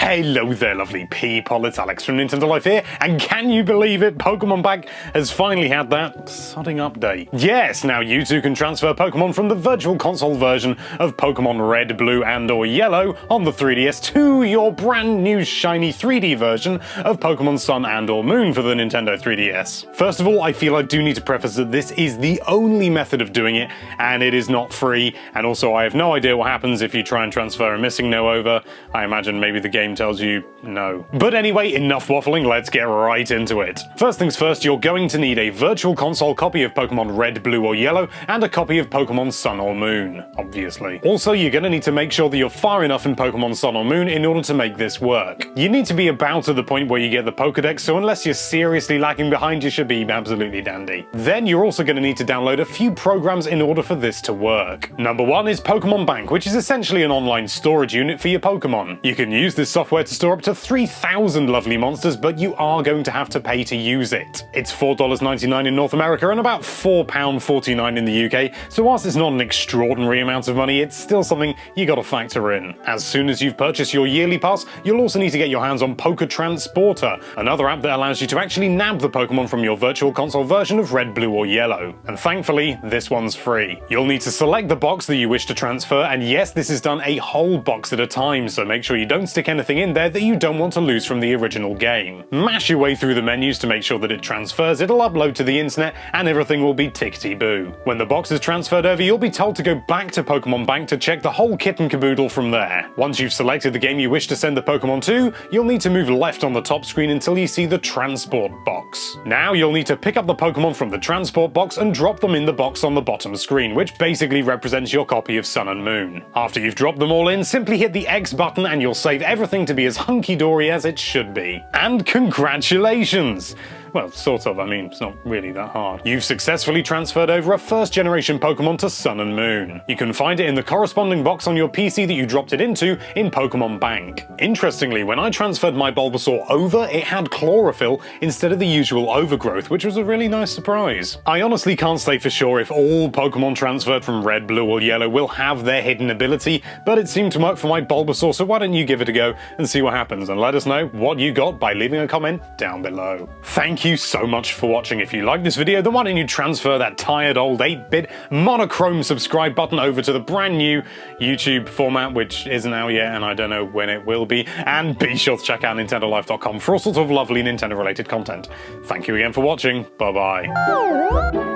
Hello there, lovely people, it's Alex from Nintendo Life here, and can you believe it, Pokémon Bank has finally had that sodding update. Yes, now you too can transfer Pokémon from the Virtual Console version of Pokémon Red, Blue and or Yellow on the 3DS to your brand new shiny 3D version of Pokémon Sun and or Moon for the Nintendo 3DS. First of all, I feel I do need to preface that this is the only method of doing it, and it is not free, and also I have no idea what happens if you try and transfer a missing no over. I imagine maybe the game tells you no. But anyway, enough waffling, let's get right into it. First things first, you're going to need a Virtual Console copy of Pokémon Red, Blue or Yellow, and a copy of Pokémon Sun or Moon, obviously. Also, you're going to need to make sure that you're far enough in Pokémon Sun or Moon in order to make this work. You need to be about at the point where you get the Pokédex, so unless you're seriously lagging behind, you should be absolutely dandy. Then you're also going to need to download a few programs in order for this to work. Number one is Pokémon Bank, which is essentially an online storage unit for your Pokemon. You can use this software to store up to 3,000 lovely monsters, but you are going to have to pay to use it. It's $4.99 in North America and about £4.49 in the UK, so whilst it's not an extraordinary amount of money, it's still something you gotta factor in. As soon as you've purchased your yearly pass, you'll also need to get your hands on Poké Transporter, another app that allows you to actually nab the Pokemon from your Virtual Console version of Red, Blue or Yellow. And thankfully, this one's free. You'll need to select the box that you wish to transfer, and yes, this is done a whole box at a time, so make sure you don't stick anything in there that you don't want to lose from the original game. Mash your way through the menus to make sure that it transfers, it'll upload to the internet, and everything will be tickety-boo. When the box is transferred over, you'll be told to go back to Pokémon Bank to check the whole kit and caboodle from there. Once you've selected the game you wish to send the Pokémon to, you'll need to move left on the top screen until you see the transport box. Now you'll need to pick up the Pokémon from the transport box and drop them in the box on the bottom screen, which basically represents your copy of Sun and Moon. After you've dropped them all in, simply hit the X button and you'll save everything to be as hunky-dory as it should be. And congratulations! Well, sort of, I mean, it's not really that hard. You've successfully transferred over a first-generation Pokémon to Sun and Moon. You can find it in the corresponding box on your PC that you dropped it into in Pokémon Bank. Interestingly, when I transferred my Bulbasaur over, it had chlorophyll instead of the usual overgrowth, which was a really nice surprise. I honestly can't say for sure if all Pokémon transferred from Red, Blue or Yellow will have their hidden ability, but it seemed to work for my Bulbasaur, so why don't you give it a go and see what happens, and let us know what you got by leaving a comment down below. Thank you so much for watching. If you like this video, then why don't you transfer that tired old 8-bit monochrome subscribe button over to the brand new YouTube format, which isn't out yet and I don't know when it will be, and be sure to check out nintendolife.com for all sorts of lovely Nintendo related content. Thank you again for watching, bye bye.